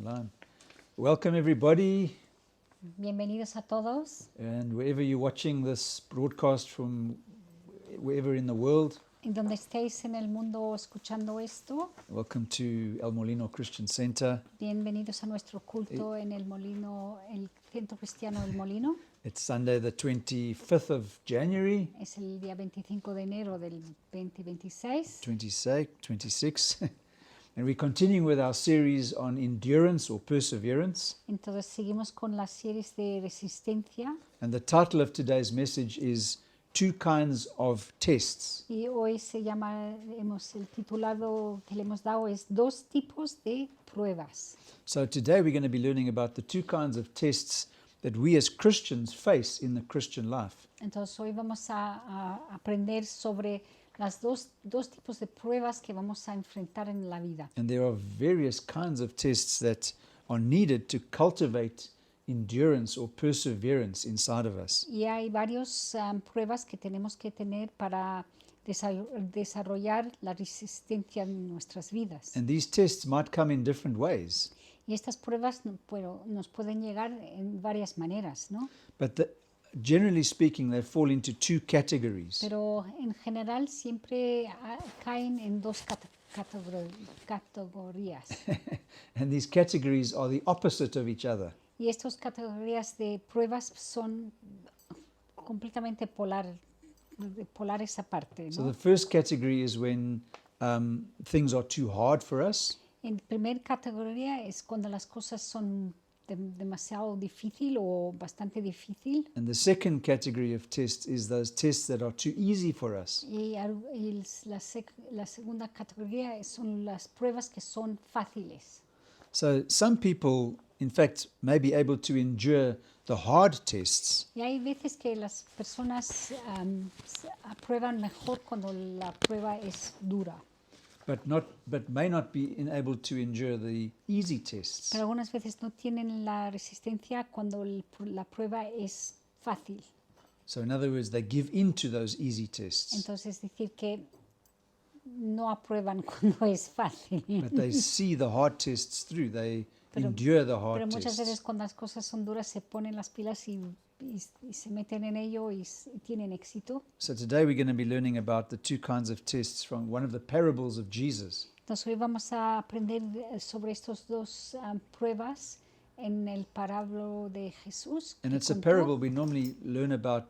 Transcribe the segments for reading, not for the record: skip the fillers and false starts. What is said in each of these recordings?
online. Welcome everybody, Bienvenidos a todos, and wherever you're watching this broadcast from, wherever in the world, en donde estéis en el mundo escuchando esto. welcome to El Molino Christian Center. Bienvenidos a nuestro culto en el Molino, el Centro Cristiano El Molino. It's Sunday the 25th of January, Es el día 25 de enero del 2026 26, and we're continuing with our series on endurance or perseverance. Entonces seguimos con las series de resistencia And the title of today's message is Two Kinds of Tests. y hoy el titulado que le hemos dado es Dos tipos de pruebas. So today we're going to be learning about the two kinds of tests that we as Christians face in the Christian life. Entonces hoy vamos a aprender sobre las dos tipos de pruebas que vamos a enfrentar en la vida. And there are various kinds of tests that are needed to cultivate endurance or perseverance inside of us. Y hay varias pruebas que tenemos que tener para desarrollar la resistencia en nuestras vidas. And these tests might come in different ways. Y estas pruebas nos pueden llegar en varias maneras, ¿no? But generally speaking, they fall into two categories. Pero en general siempre caen en dos categorías. And these categories are the opposite of each other. Y estas categorías de pruebas son completamente polares aparte, So ¿no? the first category is when things are too hard for us. En primer categoría es cuando las cosas son demasiado difícil o bastante difícil. And the second category of tests is those tests that are too easy for us. Y la segunda categoría son las pruebas que son fáciles. So some people, in fact, may be able to endure the hard tests, Y hay veces que las personas aprueban mejor cuando la prueba es dura. but may not be able to endure the easy tests. Pero algunas veces no tienen la resistencia cuando la prueba es fácil. So in other words, they give in to those easy tests, Entonces es decir que no aprueban cuando es fácil. but they see the hard tests through. They Pero- endure the Pero hard muchas veces tests. cuando las cosas son duras se ponen las pilas y se meten en ello y tienen éxito. So today we're going to be learning about the two kinds of tests from one of the parables of Jesus. Entonces hoy vamos a aprender sobre estos dos pruebas en el parábola de Jesús. And que it's a contó. parable we normally learn about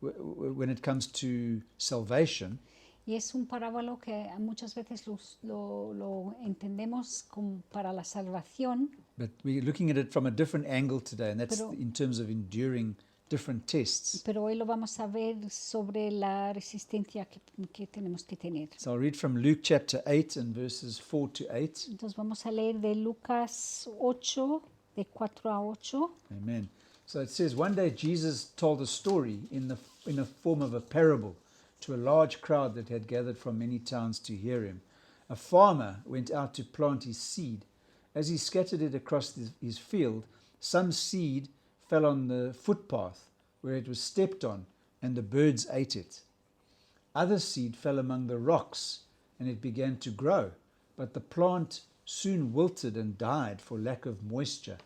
when it comes to salvation. Y es un parábola que muchas veces lo entendemos como para la salvación, But we're looking at it from a different angle today, and that's Pero- in terms of enduring different tests. pero hoy lo vamos a ver sobre la resistencia que tenemos que tener. So I'll read from Luke chapter 8 and verses 4 to 8. Entonces vamos a leer de Lucas 8, de 4 a 8. Amen. So it says, one day Jesus told a story in the form of a parable to a large crowd that had gathered from many towns to hear him. A farmer went out to plant his seed. As he scattered it across his field, some seed fell on the footpath where it was stepped on, and the birds ate it. Other seed fell among the rocks, and it began to grow, but the plant soon wilted and died for lack of moisture.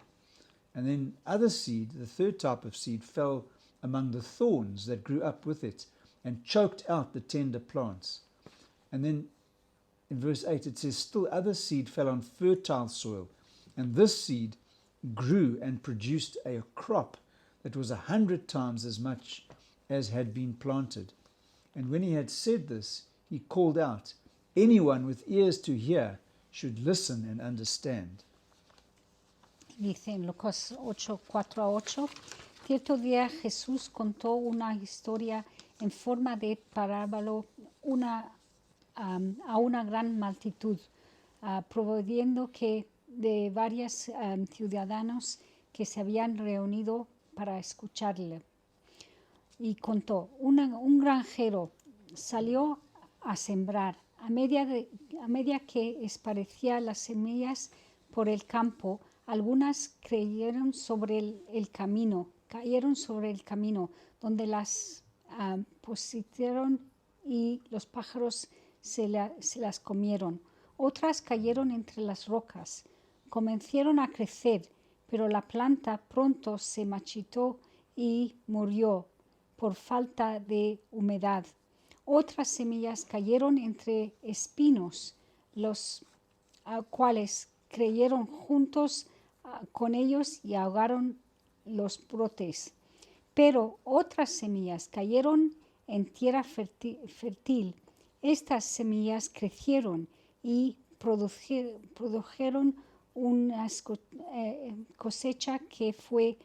And then other seed, the third type of seed, fell among the thorns that grew up with it and choked out the tender plants. And then in verse 8 it says, still other seed fell on fertile soil, and this seed grew and produced a crop that was 100 times as much as had been planted. And when he had said this, he called out, anyone with ears to hear should listen and understand. Dice en Lucas 8, 4 a 8, cierto día Jesús contó una historia en forma de parábola a una gran multitud, proveyendo que de varios ciudadanos que se habían reunido para escucharle. Y contó, un granjero salió a sembrar. A medida que esparcía las semillas por el campo, algunas cayeron sobre el camino, donde las pusieron y los pájaros se las comieron. Otras cayeron entre las rocas. comenzaron a crecer, pero la planta pronto se marchitó y murió por falta de humedad. Otras semillas cayeron entre espinos, los cuales creyeron juntos con ellos y ahogaron los brotes. Pero otras semillas cayeron en tierra fértil. Estas semillas crecieron y produjeron una cosecha que fue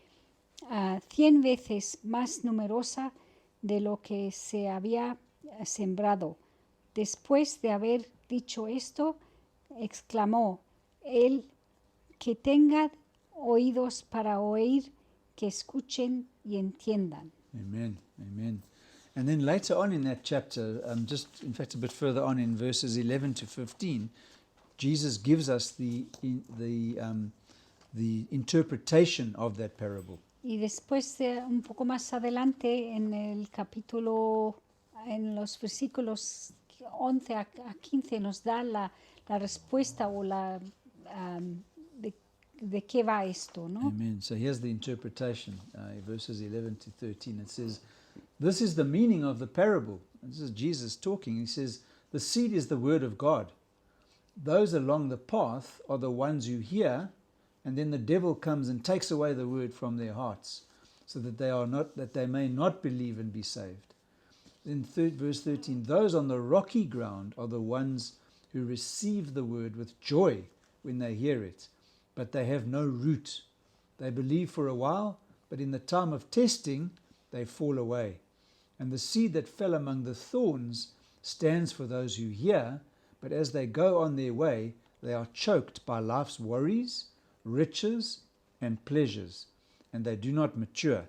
100 veces más numerosa de lo que se había sembrado. Después de haber dicho esto, exclamó: el que tenga oídos para oír, que escuchen y entiendan. Amen. Amen. And then later on in that chapter, just in fact a bit further on in verses 11 to 15, Jesus gives us the interpretation of that parable. Y después, un poco más adelante, en el capítulo, en los versículos 11 a 15, nos da la respuesta o de qué va esto, ¿no? Amen. So here's the interpretation, verses 11 to 13. It says, this is the meaning of the parable. This is Jesus talking. He says, the seed is the word of God. Those along the path are the ones who hear, and then the devil comes and takes away the word from their hearts, so that they may not believe and be saved. Then verse 13, those on the rocky ground are the ones who receive the word with joy when they hear it, but they have no root. They believe for a while, but in the time of testing, they fall away. And the seed that fell among the thorns stands for those who hear, but as they go on their way, they are choked by life's worries, riches, and pleasures, and they do not mature.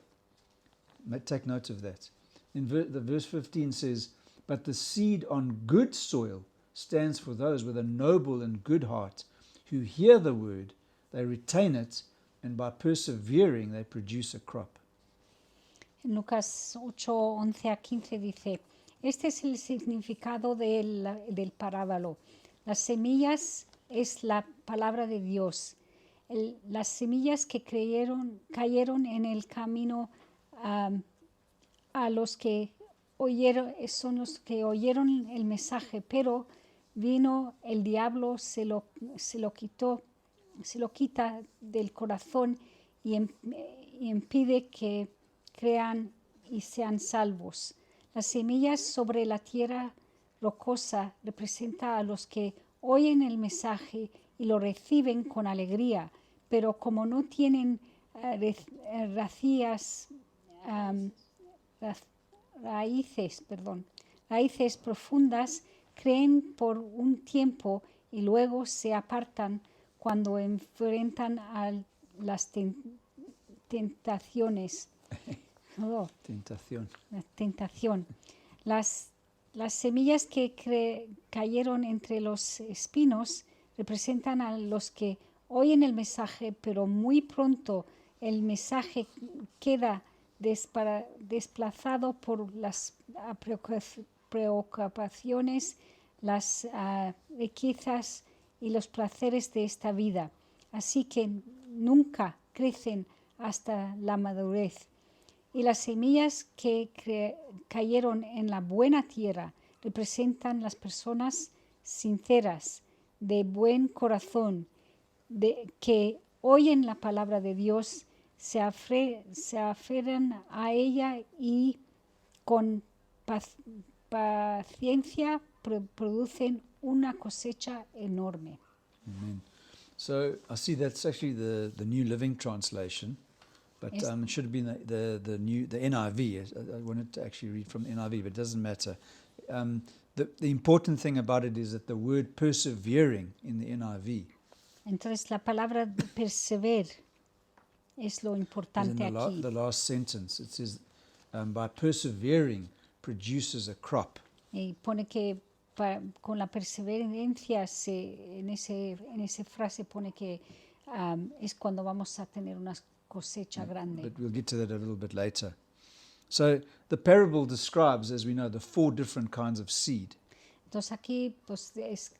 Take note of that. In the verse 15 says, but the seed on good soil stands for those with a noble and good heart, who hear the word, they retain it, and by persevering they produce a crop. En Lucas 8, 11 a 15 dice, este es el significado del parábolo. Las semillas es la palabra de Dios. Las semillas que cayeron en el camino a los que oyeron, son los que oyeron el mensaje, pero vino el diablo, se lo quita del corazón y impide que crean y sean salvos. Las semillas sobre la tierra rocosa representan a los que oyen el mensaje y lo reciben con alegría, pero como no tienen raíces profundas, creen por un tiempo y luego se apartan cuando enfrentan a las tentaciones. La tentación. Las semillas que cayeron entre los espinos representan a los que oyen el mensaje, pero muy pronto el mensaje queda desplazado por las preocupaciones, las riquezas y los placeres de esta vida. Así que nunca crecen hasta la madurez. Y las semillas que cayeron en la buena tierra representan las personas sinceras, de buen corazón, que oyen la palabra de Dios, se aferran a ella y con paciencia producen una cosecha enorme. Amen. So I see that's actually the New Living Translation, but Yes. it should have been the NIV. I wanted to actually read from the NIV, but it doesn't matter. The important thing about it is that the word persevering in the NIV Entonces la palabra persever es lo is in importante aquí. the last sentence. It says, by persevering produces a crop. Y pone que con la perseverancia, en esa frase pone que es cuando vamos a tener una cosecha grande. But we'll get to that a little bit later. So the parable describes, as we know, the 4 different kinds of seed. Entonces aquí pues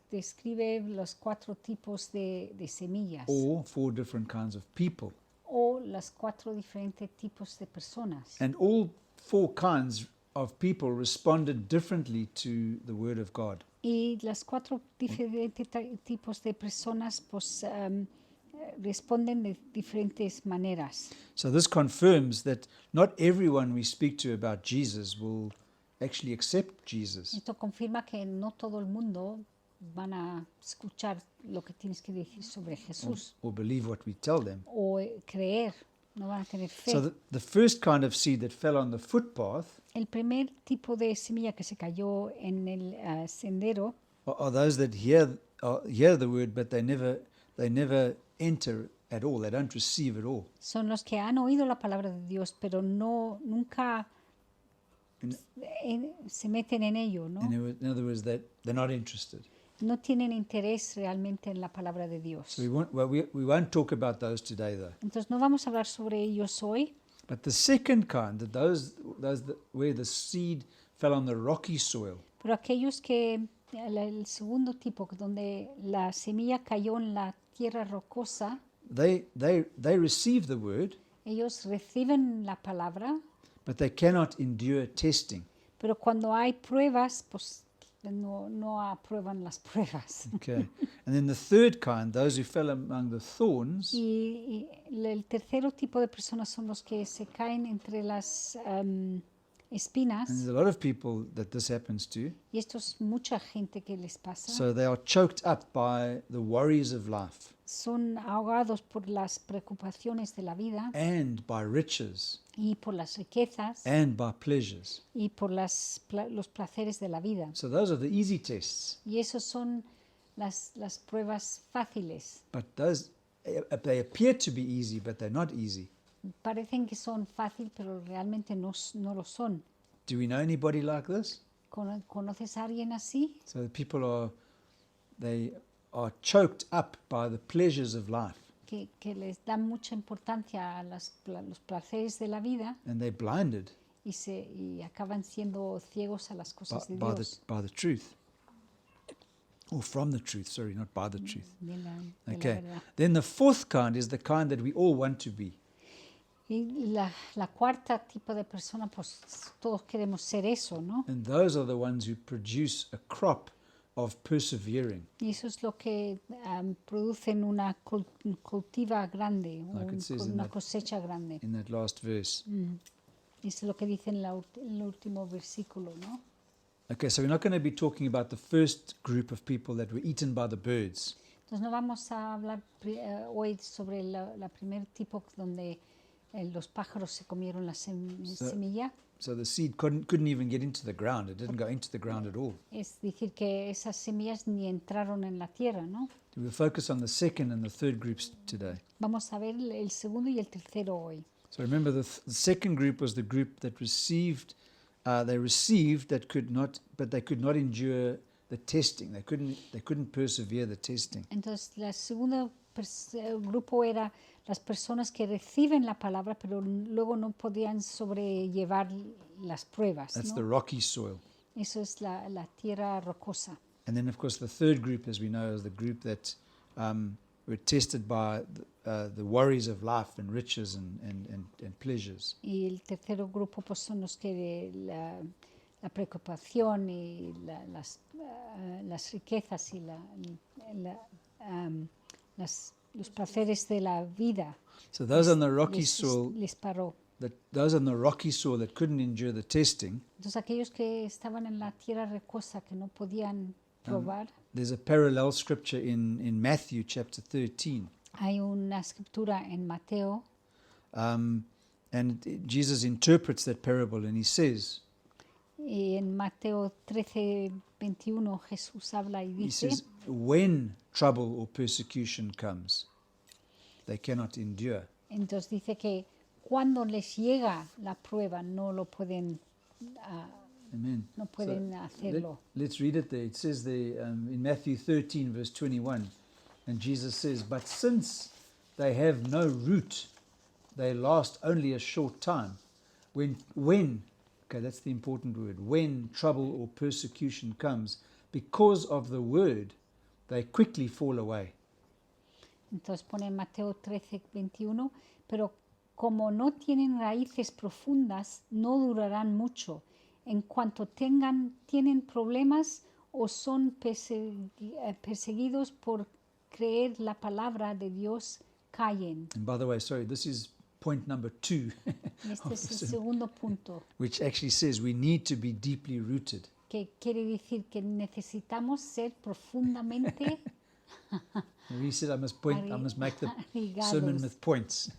describe los 4 tipos de semillas or 4 different kinds of people. o los 4 diferentes tipos de personas. And all 4 kinds of people responded differently to the word of God. Y las 4 diferentes tipos de personas pues responden de diferentes maneras. So this confirms that not everyone we speak to about Jesus will actually accept Jesus Esto confirma que no todo el mundo van a escuchar lo que tienes que decir sobre Jesús or believe what we tell them. o creer, no van a tener fe. So the first kind of seed that fell on the footpath El primer tipo de semilla que se cayó en el sendero are those that hear the word, but they never enter at all. They don't receive at all. son los que han oído la palabra de Dios, pero nunca se meten en ello, ¿no? In other words, they're not interested. No tienen interés realmente en la palabra de Dios. So we won't talk about those today, though. Entonces no vamos a hablar sobre ellos hoy, But the second kind, where the seed fell on the rocky soil, pero aquellos que el segundo tipo, donde la semilla cayó en la tierra rocosa, they receive the word, ellos reciben la palabra, but they cannot endure testing. pero cuando hay pruebas, pues no aprueban las pruebas. Okay. And then the third kind, those who fell among the thorns, Y el tercero tipo de personas son los que se caen entre las espinas, and there's a lot of people that this happens to. y esto es mucha gente que les pasa. So they are choked up by the worries of life Son ahogados por las preocupaciones de la vida and by riches y por las riquezas and by pleasures. y por los placeres de la vida. So those are the easy tests. Y esos son las pruebas fáciles. But they appear to be easy, but they're not easy. Parecen que son fáciles, pero realmente no lo son. Do we know anybody like this? ¿Conoces a alguien así? So the people are choked up by the pleasures of life, Que les dan mucha importancia a los placeres de la vida and they're blinded y acaban siendo ciegos a las cosas de Dios. by the truth. Or from the truth, sorry, not by the truth. De la Okay. verdad. Then the fourth kind is the kind that we all want to be. Y la cuarta tipo de persona, pues todos queremos ser eso, ¿no? And those are the ones who produce a crop of persevering. Y eso es lo que producen una cultiva grande, Like it says in una that- cosecha grande. In that last verse. Eso es lo que dice en el último versículo, ¿no? Okay, so we're not going to be talking about the first group of people that were eaten by the birds. Entonces no vamos a hablar hoy sobre la primer tipo donde los pájaros se comieron la semilla. So the seed couldn't even get into the ground. It didn't go into the ground at all. Es decir, que esas semillas ni entraron en la tierra, ¿no? We'll focus on the second and the third groups today. Vamos a ver el segundo y el tercero hoy. So remember, the second group was the group that received. They received that could not, but they could not endure the testing. They couldn't persevere the testing. Entonces, el segundo grupo era las personas que reciben la palabra, pero luego no podían sobrellevar las pruebas, That's ¿no? the rocky soil. Eso es la tierra rocosa. And then, of course, the third group, as we know, is the group that were tested by the worries of life and riches and pleasures. Y el tercer grupo pues son los que la preocupación y las riquezas y los placeres de la vida So those on the rocky les, soil, les paró. those on the rocky soil that couldn't endure the testing, Entonces aquellos que estaban en la tierra rocosa que no podían probar, there's a parallel scripture in Matthew chapter 13. hay una escritura en Mateo And Jesus interprets that parable and he says, y en Mateo 13:21 Jesús habla y he dice, says, when trouble or persecution comes, they cannot endure. entonces dice que cuando les llega la prueba no lo pueden Amen. no pueden hacerlo. Let's read it there. It says there in Matthew 13, verse 21, and Jesus says, but since they have no root, they last only a short time. When, okay, that's the important word. When trouble or persecution comes, because of the word, they quickly fall away. Entonces pone en Mateo 13:21, pero como no tienen raíces profundas, no durarán mucho. En cuanto tienen problemas o son perseguidos por creer la palabra de Dios, caen. And by the way, sorry, this is point number 2, Y este es el segundo punto, which actually says we need to be deeply rooted. que quiere decir que necesitamos ser profundamente He said I must make the arraigados. sermon with points.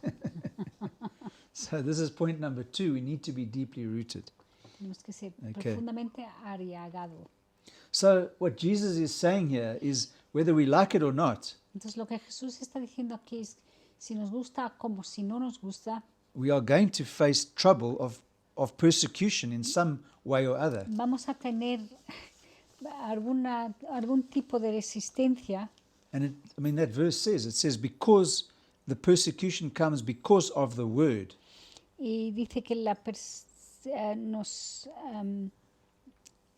So this is point number 2. We need to be deeply rooted. Tenemos que ser Okay. profundamente arraigados. So what Jesus is saying here is whether we like it or not, Entonces lo que Jesús está diciendo aquí es, si nos gusta como si no nos gusta, we are going to face trouble of persecution in some way or other. vamos a tener algún tipo de resistencia. And that verse says, because the persecution comes because of the word. Y dice que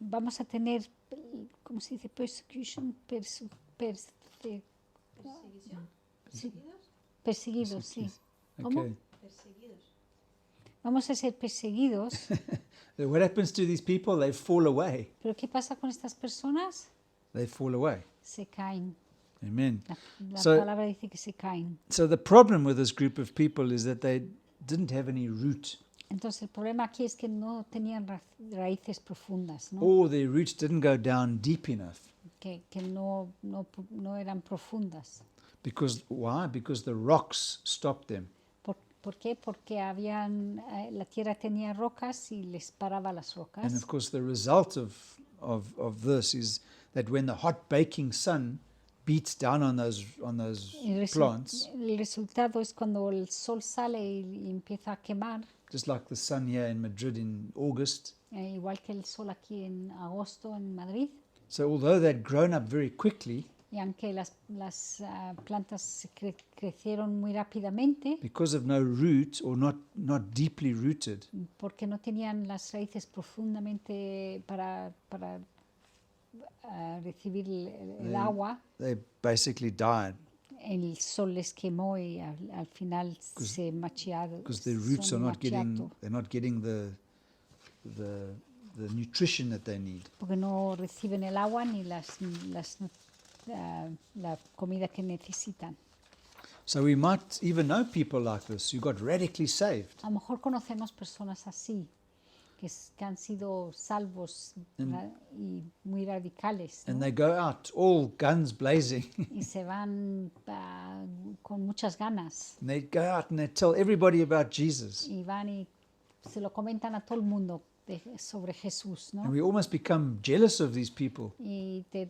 vamos a tener, ¿cómo se dice? Persecution, perseguidos, sí. ¿Cómo? Okay. Vamos a ser perseguidos. What happens to these people? They fall away. ¿Pero qué pasa con estas personas? They fall away. Se caen. Amen. La So- palabra dice que se caen. So the problem with this group of people is that they didn't have any root, Entonces el problema aquí es que no tenían raíces profundas, ¿no? or their roots didn't go down deep enough. Que no eran profundas. Because why? Because the rocks stopped them. ¿Por qué? Porque la tierra tenía rocas y les paraba las And rocas. of course, the result of this is that when the hot baking sun beats down on those plants, El resultado es cuando el sol sale y empieza a quemar, just like the sun here in Madrid in August. igual que el sol aquí en agosto en Madrid. So although they'd grown up very quickly, Y aunque las plantas crecieron muy rápidamente, because of no root or not deeply rooted, porque no tenían las raíces profundamente para recibir el agua, they basically died el sol les quemó y al final se machiaron. because their roots are not getting the nutrition that they need. Porque no reciben el agua ni la comida que necesitan. So we might even know people like this who got radically saved. A lo mejor conocemos personas así, que han sido salvos y muy radicales, ¿no? And they go out all guns blazing. Y se van con muchas ganas And they go out and they tell everybody about Jesus. y van y se lo comentan a todo el mundo sobre Jesús, ¿no? And we almost become jealous of these people Y te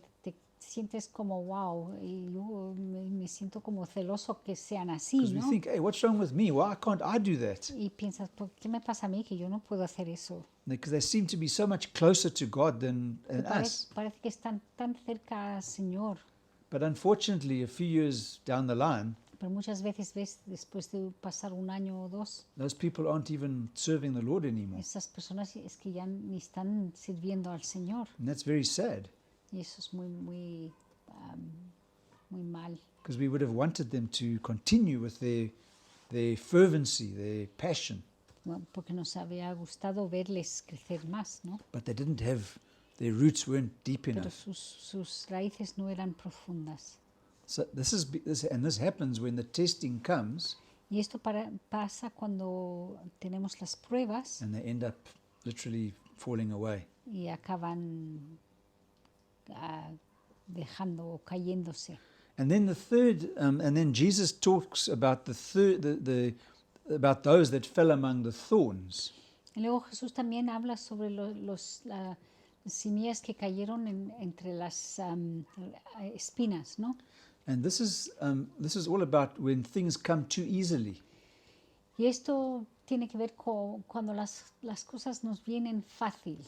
sientes como wow, y yo me siento como celoso que sean así, because we ¿no? think, hey, what's wrong with me? Why can't I do that? Y piensas, ¿por qué me pasa a mí que yo no puedo hacer eso? Because they seem to be so much closer to God than us. Parece que están tan cerca al Señor, But unfortunately, a few years down the line, pero muchas veces ves después de pasar un año o dos, those people aren't even serving the Lord anymore. esas personas es que ya ni están sirviendo al Señor. And that's very sad Y eso es muy mal. because we would have wanted them to continue with their fervency, their passion. Bueno, porque nos había gustado verles crecer más, ¿no? But they didn't have, their roots weren't deep Pero enough. sus raíces no eran profundas. So this happens when the testing comes Y esto pasa cuando tenemos las pruebas and they end up literally falling away. y acaban dejando o cayéndose. And then the third, and then Jesus talks about about those that fell among the thorns. Y luego Jesús también habla sobre las semillas que cayeron entre las espinas, ¿no? And this is all about when things come too easily. Y esto tiene que ver con cuando las cosas nos vienen fácil.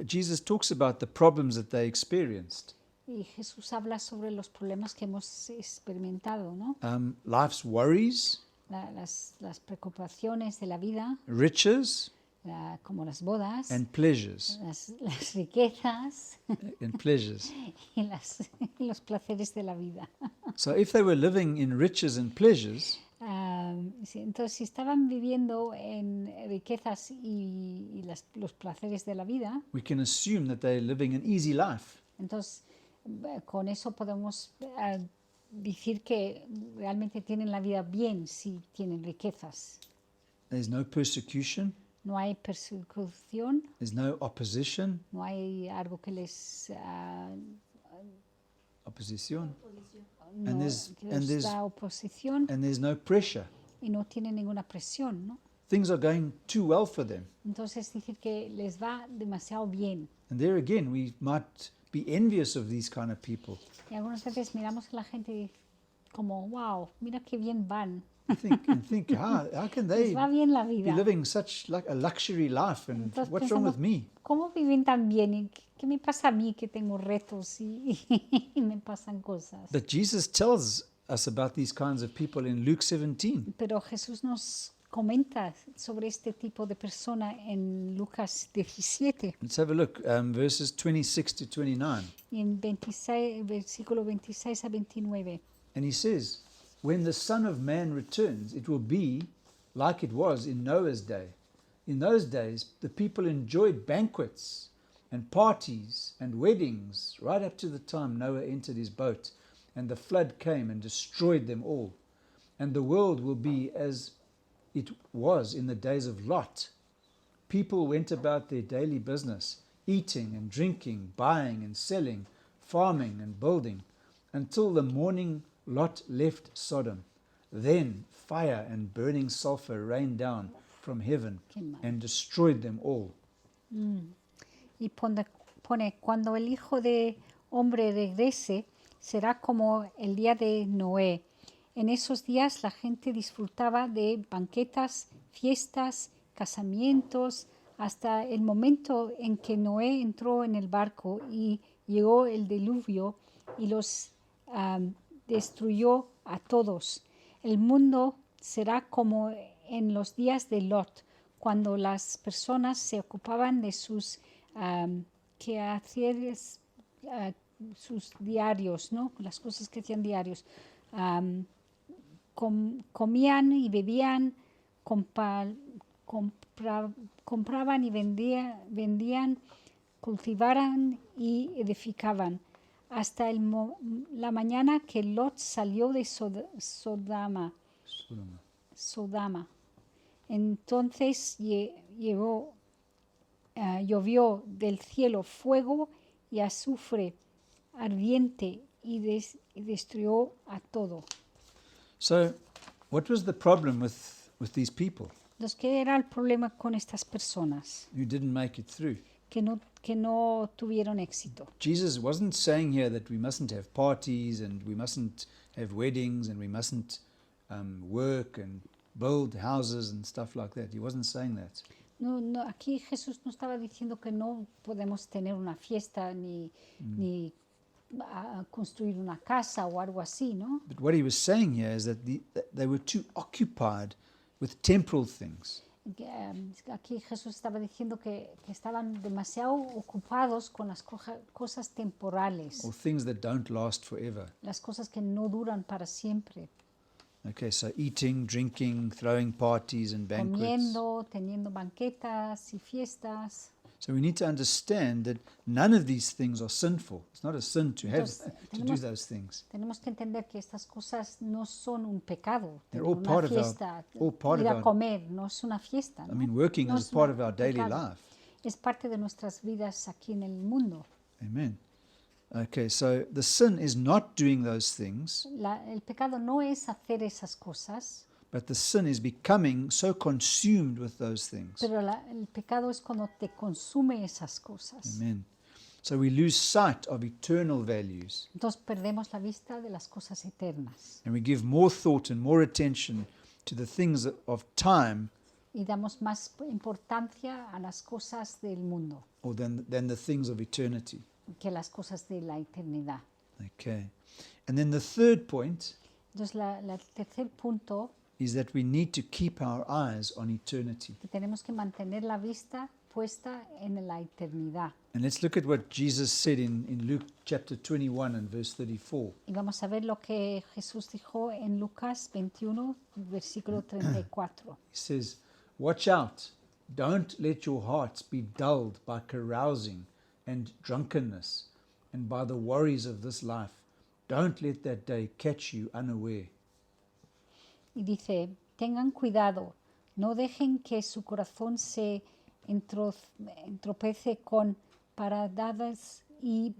Jesus talks about the problems that they experienced. Y Jesús habla sobre los problemas que hemos experimentado, ¿no? Life's worries, Las preocupaciones de la vida, riches, como las bodas, and pleasures. las riquezas And pleasures. y y los placeres de la vida. So if they were living in riches and pleasures, Sí, entonces, si estaban viviendo en riquezas y los placeres de la vida, we can assume that they're living an easy life. entonces con eso podemos decir que realmente tienen la vida bien si tienen riquezas. There's no persecution, No hay persecución, there's no opposition, no hay algo que les, opposition, no- And there's- que and les there's- da oposición and there's no pressure. y no tienen ninguna presión, ¿no? Things are going too well for them. Entonces es decir que les va demasiado bien. And there again, we might be envious of these kind of people. Y algunas veces miramos a la gente como, wow, mira qué bien van. And think how can Les they va bien la be vida. living such like a luxury life, and Entonces what's wrong with pensamos, me? ¿cómo viven tan bien? ¿Y qué me pasa a mí que tengo retos y me pasan cosas? But Jesus tells us about these kinds of people in Luke 17. Pero Jesús nos comenta sobre este tipo de persona en Lucas 17 Let's have a look, verses 26 to 29. y en 26, versículo 26 a 29. And he says, when the Son of Man returns, it will be like it was in Noah's day. In those days, the people enjoyed banquets and parties and weddings right up to the time Noah entered his boat, and the flood came and destroyed them all. And the world will be as it was in the days of Lot. People went about their daily business, eating and drinking, buying and selling, farming and building, until the morning Lot left Sodom. Then fire and burning sulfur rained down from heaven Qué mal. and destroyed them all. Y pone, cuando el Hijo de Hombre regrese, será como el día de Noé. En esos días la gente disfrutaba de banquetas, fiestas, casamientos, hasta el momento en que Noé entró en el barco y llegó el diluvio y los destruyó a todos. El mundo será como en los días de Lot, cuando las personas se ocupaban de sus quehaceres, sus diarios, ¿no? Las cosas que hacían diarios. Comían y bebían, compraban y vendían, cultivaran y edificaban, hasta la mañana que Lot salió de Sodoma. Entonces llovió del cielo fuego y azufre ardiente y destruyó a todo. So, what was the problem with these people Entonces, ¿qué era el problema con estas personas who didn't make it through? que no tuvieron éxito? Jesus wasn't saying here that we mustn't have parties and we mustn't have weddings and we mustn't work and build houses and stuff like that. He wasn't saying that. No, aquí Jesús no estaba diciendo que no podemos tener una fiesta ni construir una casa o algo así, ¿no? But what he was saying here is that they were too occupied with temporal things. Aquí Jesús estaba diciendo que estaban demasiado ocupados con las cosas temporales, Or things that don't last forever. las cosas que no duran para siempre, Okay, so eating, drinking, throwing parties and banquets. comiendo, teniendo banquetas y fiestas. So we need to understand that none of these things are sinful. It's not a sin to have Entonces, to do tenemos- those things. Tenemos que entender que estas cosas no son un pecado. They're Tener all una part of our- fiesta, all part ir of a our- comer, no es una fiesta. I ¿no? mean, working No is es part una of our daily pecado. life. Es parte de nuestras vidas aquí en el mundo. Amen. Okay, so the sin is not doing those things, El pecado no es hacer esas cosas, but the sin is becoming so consumed with those things. pero el pecado es cuando te consume esas cosas. Amen. So we lose sight of eternal values Entonces perdemos la vista de las cosas eternas and we give more thought and more attention to the things of time y damos más importancia a las cosas del mundo or than the things of eternity. que las cosas de la eternidad. Okay. And then the third point Entonces el tercer punto is that we need to keep our eyes on eternity. que tenemos que mantener la vista puesta en la eternidad. And let's look at what Jesus said in Luke chapter 21 and verse 34. Y vamos a ver lo que Jesús dijo en Lucas 21, versículo 34. He says, "Watch out, don't let your hearts be dulled by carousing and drunkenness and by the worries of this life. Don't let that day catch you unaware." Y dice, tengan cuidado, no dejen que su corazón se entropece con paradadas y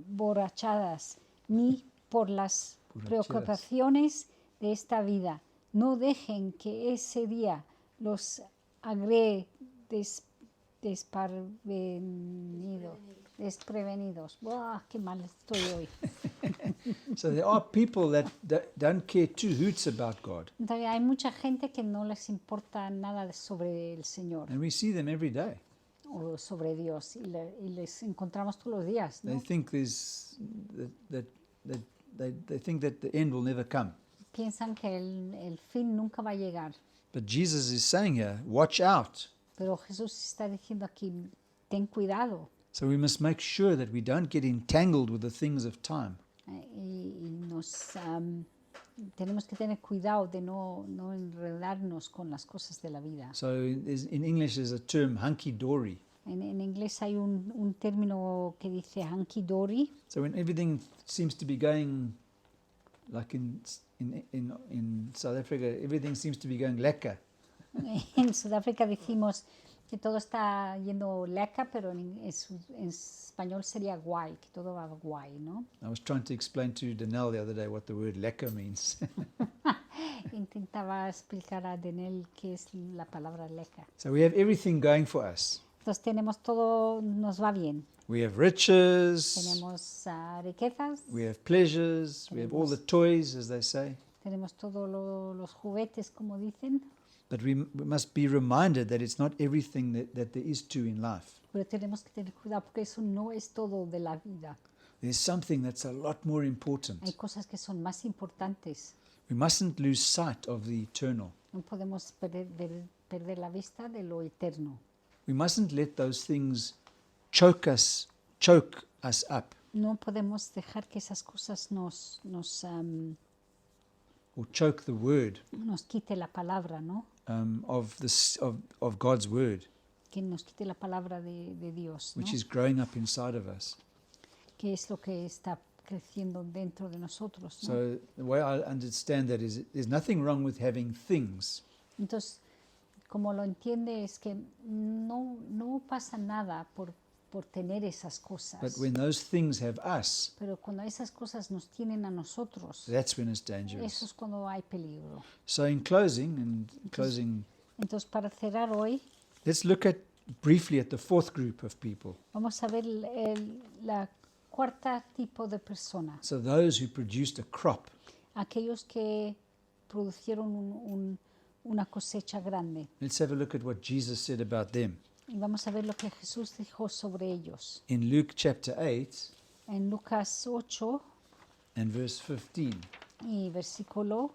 borrachadas, ni por las preocupaciones de esta vida. No dejen que ese día los agregue desprevenidos. ¡Buah, qué mal estoy hoy! So there are people that don't care two hoots about God. Entonces, hay mucha gente que no les importa nada sobre el Señor And we see them every day. o sobre Dios y les encontramos todos los días, They ¿no? think they think that the end will never come. Piensan que el fin nunca va a llegar. But Jesus is saying here, watch out. Pero Jesús está diciendo aquí, ten cuidado. So we must make sure that we don't get entangled with the things of time. Tenemos que tener cuidado de no enredarnos con las cosas de la vida. So in English there's a term hunky-dory. En inglés hay un término que dice hunky-dory. So when everything seems to be going, like in South Africa, everything seems to be going lekker. En Sudáfrica decimos que todo está yendo leca, pero en español sería guay, que todo va guay, ¿no? I was trying to explain to Danelle the other day what the word lekker means. Intentaba explicar a Denel qué es la palabra leca. So we have everything going for us. Entonces tenemos todo, nos va bien. We have riches, Tenemos riquezas, we have pleasures, we have all the toys, as they say. tenemos todos los juguetes, como dicen, But we must be reminded that it's not everything that there is to in life. pero tenemos que tener cuidado porque eso no es todo de la vida. There's something that's a lot more Hay important. cosas que son más importantes. We mustn't lose sight of the eternal. No podemos perder la vista de lo eterno. We mustn't let those things choke us up, No podemos dejar que esas cosas or choke the word nos quite la palabra, ¿no? of God's word, Que nos quite la palabra de Dios, ¿no? which is growing up inside of us. Que es lo que está creciendo dentro de nosotros, ¿no? So the way I understand that is there's nothing wrong with having things, Entonces, como lo entiende es que no pasa nada por tener esas cosas. but when those things have us, Pero cuando esas cosas nos tienen a nosotros, that's when it's eso dangerous. es cuando hay peligro. So in closing, Entonces, para cerrar hoy, let's look briefly at the fourth group of people. vamos a ver la cuarta tipo de personas. So those who produced a crop. Aquellos que produjeron una cosecha grande. Let's have a look at what Jesus said about them. Y vamos a ver lo que Jesús dijo sobre ellos. In Luke chapter 8 En Lucas 8 and verse 15. y versículo,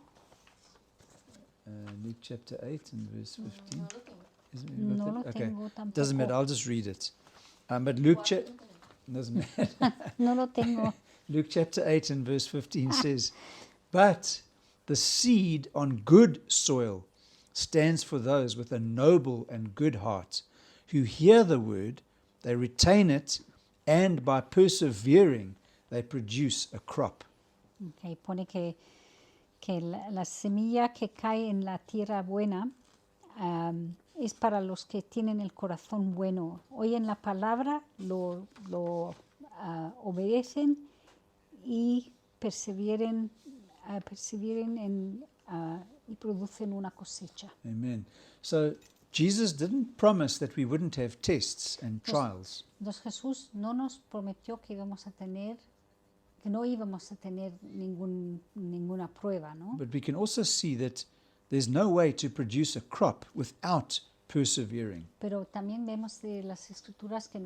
Luke chapter 8 and verse 15. Isn't it? no Got lo that? Okay. tengo tampoco. Doesn't matter, I'll just read it. But Luke doesn't matter. No lo tengo. Luke chapter 8 and verse 15 says, "But the seed on good soil stands for those with a noble and good heart, who hear the word, they retain it, and by persevering they produce a crop." Okay, pone que la semilla que cae en la tierra buena es para los que tienen el corazón bueno. Oyen la palabra, lo obedecen y perseveren y producen una cosecha. Amen. So Jesus didn't promise that we wouldn't have tests and trials. Entonces Jesús no nos prometió que no íbamos a tener ninguna prueba, ¿no? But we can also see that there's no way to produce a crop without persevering. Pero también vemos de las escrituras que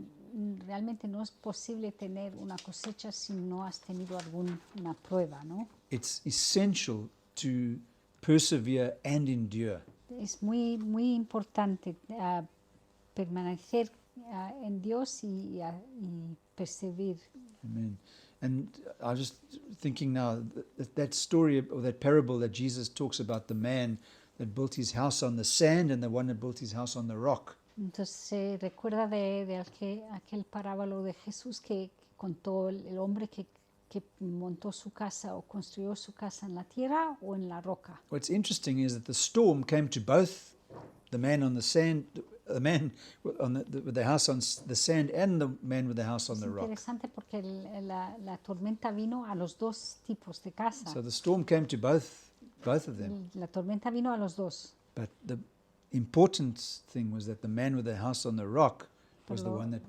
realmente no es posible tener una cosecha si no has tenido alguna prueba, ¿no? It's essential to persevere and endure. Es muy, muy importante permanecer en Dios y perseverar. Amen. And I was just thinking now that story or that parable that Jesus talks about the man that built his house on the sand and the one that built his house on the rock. Entonces se recuerda de aquel parábolo de Jesús que contó el hombre que montó su casa o construyó su casa en la tierra o en la roca. What's interesting is that the storm came to both the man on the sand, the man on with the house on the sand, and the man with the house on Es the rock. interesante porque la tormenta vino a los dos tipos de casa. So the storm came to both of them. La tormenta vino a los dos. But the important thing was that the man with the house on the rock was the Pero- one that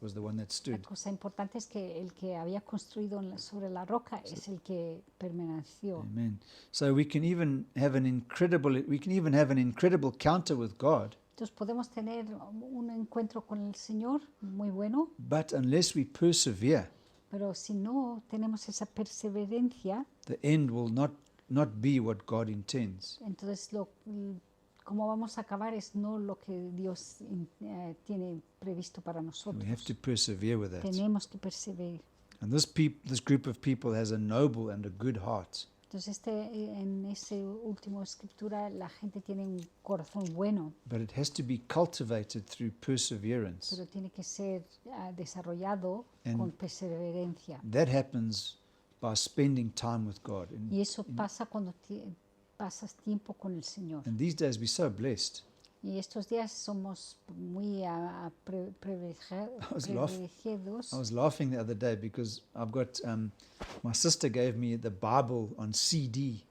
was the one that La stood. cosa importante es que el que había construido sobre la roca es el que permaneció. Amen. So we can even have an incredible encounter with God, Entonces podemos tener un encuentro con el Señor muy bueno, but unless we persevere, pero si no tenemos esa perseverancia, the end will not be what God intends. entonces cómo vamos a acabar es no lo que Dios tiene previsto para We nosotros. have to persevere with that. Tenemos que perseverar. And this group of people has a noble and a good heart. Entonces en ese último escritura la gente tiene un corazón bueno, But it has to be cultivated through perseverance. pero tiene que ser desarrollado And- con perseverancia. That happens by spending time with God. Y eso pasa cuando pasas tiempo con el Señor. And these days we're so blessed. Y estos días somos muy was privilegiados. I was laughing the other day because I've got my sister gave me the Bible on CD,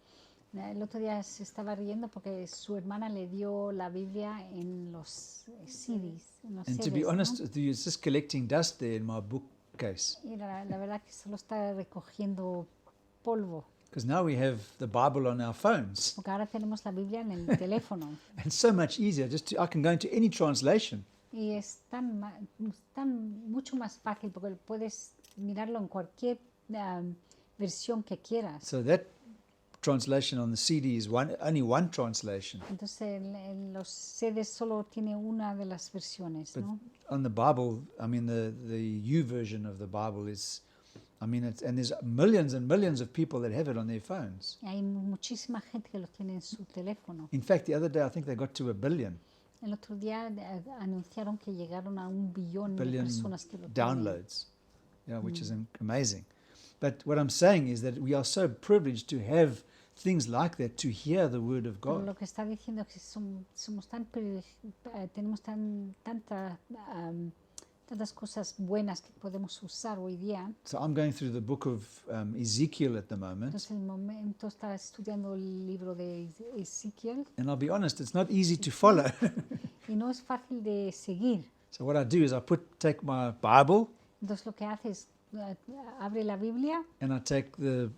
El otro día se estaba riendo porque su hermana le dio la Biblia en los CDs, en los and to be CDs, ¿no? honest with you, it's just collecting dust there in my bookcase. Y la verdad que solo está recogiendo polvo, Because now we have the Bible on our phones, porque ahora tenemos la Biblia en el teléfono. and it's so much easier. I can go into any translation. Y es mucho más fácil porque puedes mirarlo en cualquier versión que quieras. So that translation on the CD is only one translation. Entonces en los CDs solo tiene una de las versiones, But ¿no? on the Bible, I mean the U version of the Bible is, I mean, and there's millions and millions of people that have it on their phones. Y hay muchísima gente que lo tiene en su teléfono. In fact, the other day I think they got to 1 billion El otro día anunciaron que llegaron a 1 billón de personas que lo tienen. downloads, which is amazing. But what I'm saying is that we are so privileged to have things like that, to hear the word of Pero God. lo que está diciendo es que somos tenemos tantas cosas buenas que podemos usar hoy día. So I'm going through the book of Ezekiel at the moment, Entonces, en el momento está estudiando el libro de Ezequiel and I'll be honest, it's not easy to follow. y no es fácil de seguir. So what I do is take my Bible Entonces, lo que hace es abre la Biblia and I take the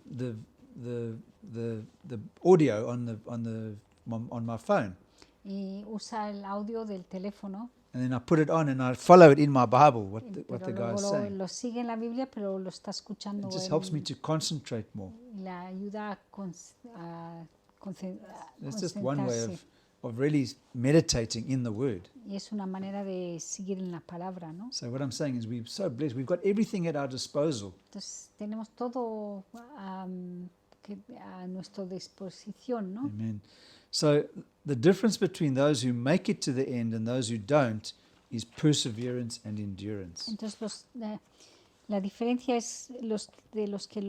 audio on my phone, y usa el audio del teléfono. and then I put it on and I follow it in my Bible what Pero the guy luego is saying. lo sigue en la Biblia, pero lo está escuchando. It just helps me to concentrate more. Le ayuda a It's just one way concentrarse. of really meditating in the Word. Y es una manera de seguir en la palabra, ¿no? So what I'm saying is we're so blessed. We've got everything at our disposal. Entonces tenemos todo a nuestra disposición, ¿no? Amen. So the difference between those who make it to the end and those who don't is perseverance and endurance. Entonces la diferencia es los que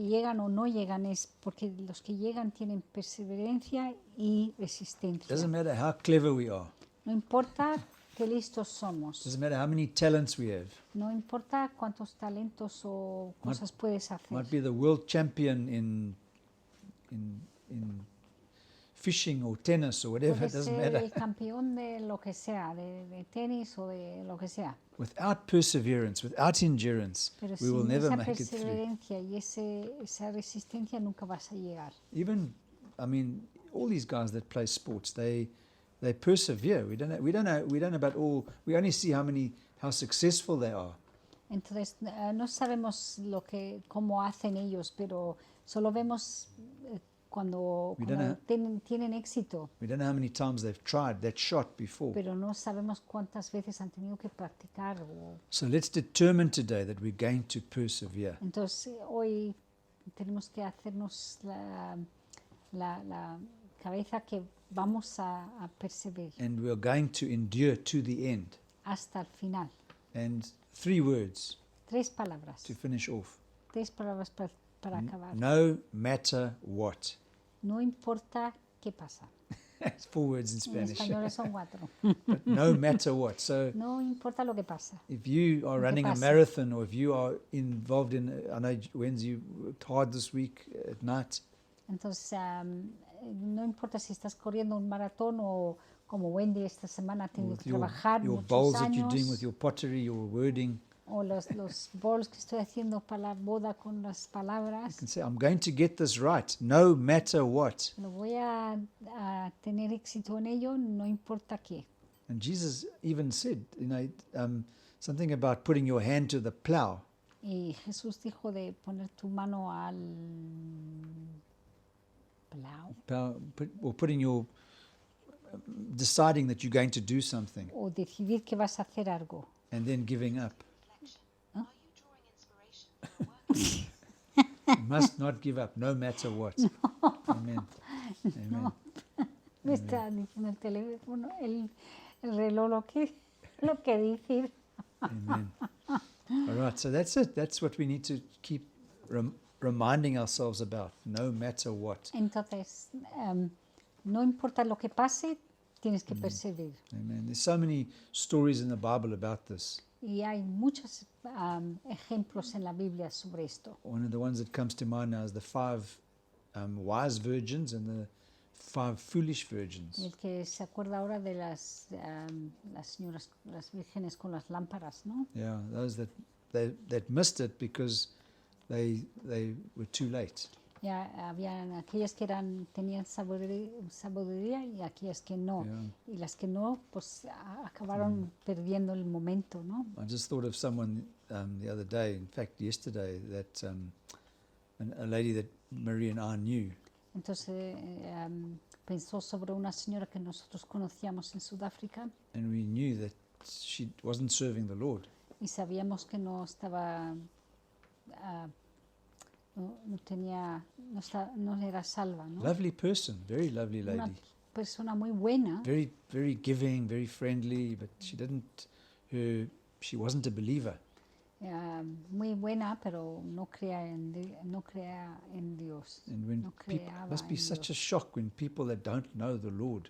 llegan o no llegan es porque los que llegan tienen perseverancia y resistencia. Doesn't matter how clever we are. No importa qué listos somos. Doesn't matter how many talents we have. No importa cuántos talentos o cosas puedes hacer. Might be the world champion in fishing or tennis or whatever. It Puedes doesn't ser matter. el campeón de lo que sea, de tenis o de lo que sea. Without perseverance, without endurance, Pero we will sin never esa make it through. perseverancia y esa resistencia nunca vas a llegar. Even, I mean, all these guys that play sports, they persevere. We don't know about all. We only see how successful they are. Entonces no sabemos cómo hacen ellos, pero solo vemos cuando, We cuando don't tienen éxito, We don't know how many times they've tried that shot before. pero no sabemos cuántas veces han tenido que practicar. So let's determine today that we're going to persevere. Entonces hoy tenemos que hacernos la cabeza que vamos a perseverar And we're going to endure to the end. hasta el final. And 3 words 3 palabras, to finish off. 3 palabras para acabar. No matter what. No importa qué pasa. That's 4 words in En Spanish. español son 4. But no matter what. So No importa lo que pasa. if you are Lo que running a pasa. marathon, or if you are involved in, I know Wednesday you worked hard this week at night, Entonces, no importa si estás corriendo un maratón o como Wendy esta semana ha tenido with que trabajar your muchos bowls that you're doing años, with your pottery, your wording, o los bowls que estoy haciendo para la boda con las palabras. and say, I'm going to get this right, no matter what. Lo voy a tener éxito en ello, no importa qué. And Jesus even said, something about putting your hand to the plow. Y Jesús dijo de poner tu mano al plow Or putting your, deciding that you're going to do something o decidir que vas a hacer algo. and then giving up. Huh? Are you drawing inspiration for work? You must not give up, no matter what. Amen. Amen. Me está diciendo el teléfono, el reloj lo que decir. Amen. All right, so that's it. That's what we need to keep reminding ourselves about, no matter what. Entonces, no importa lo que pase, tienes que perseverar. Amen. There's so many stories in the Bible about this. Y hay muchos ejemplos en la Biblia sobre esto. One of the ones that comes to mind now is the 5 wise virgins and the 5 foolish virgins. El que se acuerda ahora de las señoras, las vírgenes con las lámparas, ¿no? Yeah, those that missed it because they were too late. Ya habían aquellas que tenían sabiduría y aquellas que no. Yeah. Y las que no, pues acabaron perdiendo el momento, ¿no? I just thought of someone the other day, in fact yesterday, that a lady that Marie and I knew. Entonces pensó sobre una señora que nosotros conocíamos en Sudáfrica And we knew that she wasn't serving the Lord. y sabíamos que no estaba, no era salva, ¿no? Lovely person, very lovely Una lady. persona muy buena, Very, very giving, very friendly, but she wasn't a believer. muy buena, pero no creía en Dios. And when No people, creaba must be en such a Dios. shock when people that don't know the Lord,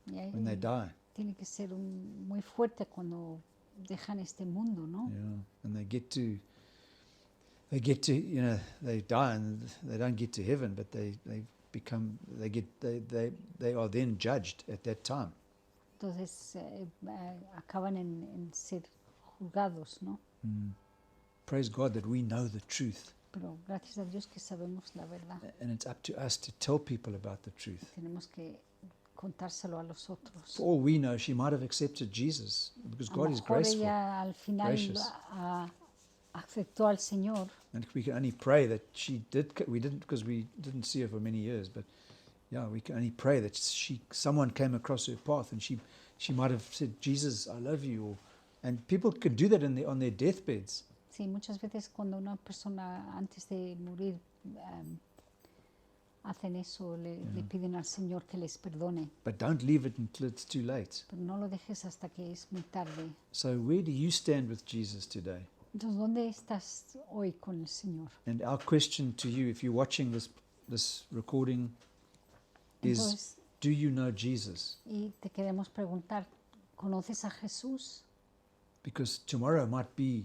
Y ahí when they die. tiene que ser muy fuerte cuando dejan este mundo, ¿no? Yeah, and they get to, they die and they don't get to heaven, but they are then judged at that time. Entonces acaban en ser juzgados, ¿no? Praise God that we know the truth, Pero gracias a Dios que sabemos la verdad. and it's up to us to tell people about the truth. Tenemos que contárselo a los otros. For all we know, she might have accepted Jesus because A God lo is mejor graceful. ella al final gracious. aceptó al Señor. And we can only pray that she did. We didn't, because we didn't see her for many years. But yeah, we can only pray that someone came across her path, and she might have said, "Jesus, I love you." And people could do that on their deathbeds. Sí, muchas veces cuando una persona antes de morir hacen eso, le piden al Señor que les perdone, But don't leave it until it's too late. pero no lo dejes hasta que es muy tarde. So where do you stand with Jesus today? Entonces, ¿dónde estás hoy con el Señor? And our question to you, if you're watching this recording, is: Entonces, do you know Jesus? y te queremos preguntar, ¿conoces a Jesús? Because tomorrow might be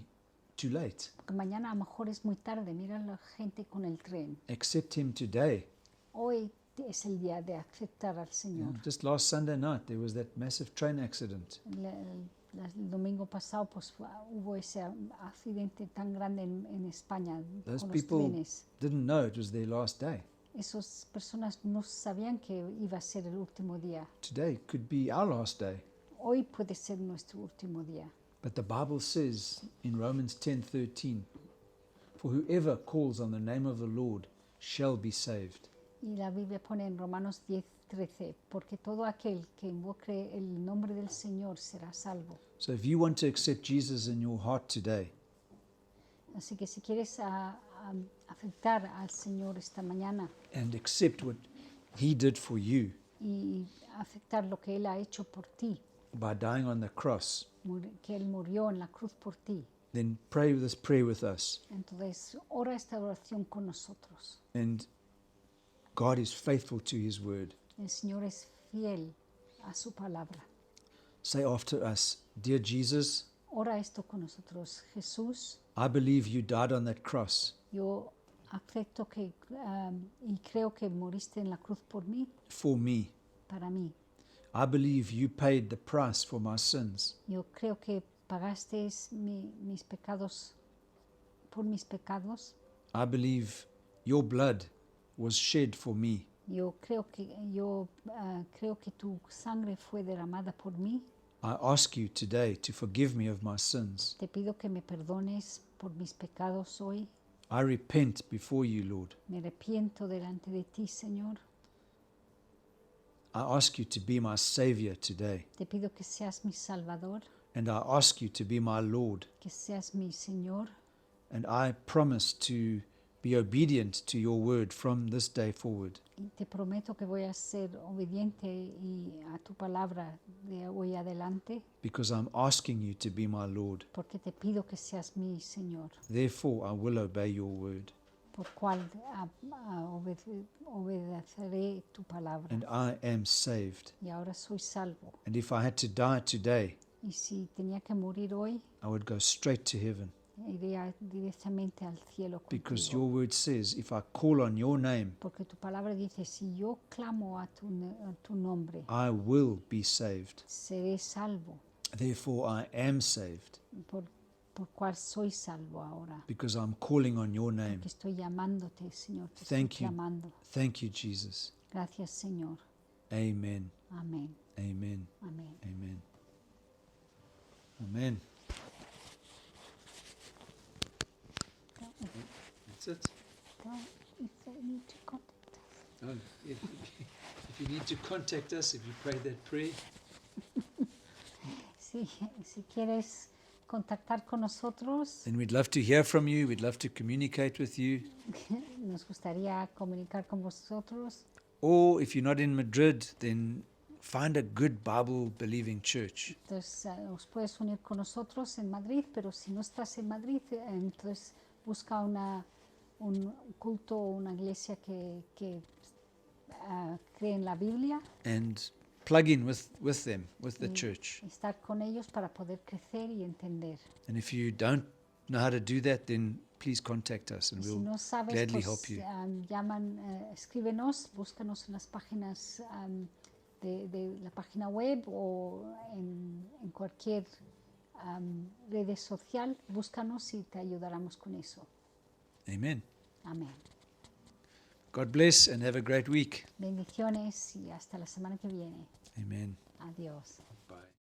too late. Porque mañana a lo mejor es muy tarde, mira la gente con el tren. Accept Him today. Hoy es el día de aceptar al Yeah, Señor. just last Sunday night, there was that massive train accident. El domingo pasado pues hubo ese accidente tan grande en España Those con los people trenes. didn't know it was their last day. Esas personas no sabían que iba a ser el último día. Today could be our last day. Hoy puede ser nuestro último día. But the Bible says in Romans 10:13, "For whoever calls on the name of the Lord shall be saved." Y la Biblia pone en Romanos 10:13, porque todo aquel que invoque el nombre del Señor será salvo. So if you want to accept Jesus in your heart today, Así que si quieres aceptar al Señor esta mañana and accept what he did for you y aceptar lo que Él ha hecho por ti, by dying on the cross, que Él murió en la cruz por ti, then pray this prayer with us. entonces ora esta oración con nosotros. And God is faithful to his word. El Señor es fiel a su palabra. Say after us, Dear Jesus, Ora esto con nosotros. Jesús, I believe you died on that cross yo acepto que y creo que moriste en la cruz por mí, for me. para mí. I believe you paid the price for my sins. Yo creo que pagaste mis pecados por mis pecados. I believe your blood was shed for me. Yo creo que tu sangre fue derramada por mí. I ask you today to forgive me of my sins. Te pido que me perdones por mis pecados hoy. I repent before you, Lord. Me arrepiento delante de ti, Señor. I ask you to be my Savior today. Te pido que seas mi Salvador, And I ask you to be my Lord. que seas mi Señor. And I promise to be obedient to your word from this day forward. Y te prometo que voy a ser obediente a tu palabra de hoy adelante, Because I'm asking you to be my Lord. porque te pido que seas mi Señor, Therefore, I will obey your word. por cual obedeceré tu palabra. And I am saved. Y ahora soy salvo. And if I had to die today, Y si tenía que morir hoy, I would go straight to heaven. iría directamente al cielo Because contigo. your word says, if I call on your name, Porque tu palabra dice, si yo clamo a tu nombre, I will be saved. seré salvo, Therefore, I am saved. por cual soy salvo ahora. Because I'm calling on your name. Que estoy llamándote, Señor, te Thank estoy you. llamando. Thank you, Jesus. Gracias, Señor. Amen. Amén, Amen. amén. Amen. Amen. That's it. If they need to contact us. Oh, if you need to contact us, if you pray that prayer, Si quieres contactar con nosotros, then we'd love to hear from you. We'd love to communicate with you. nos gustaría comunicar con vosotros. Or if you're not in Madrid, then find a good Bible-believing church. Entonces, os puedes unir con nosotros en Madrid, pero si no estás en Madrid, entonces busca un culto o una iglesia que cree en la Biblia, And plug in with them, with the church. estar con ellos para poder crecer y entender. And if you don't know how to do that, then please contact us and Y si we'll no sabes, gladly pues help you. Escríbenos, búscanos en las páginas de la página web o en cualquier red social, búscanos y te ayudaremos con eso. Amen. Amén. God bless and have a great week. Bendiciones y hasta la semana que viene. Amen. Adiós. Bye.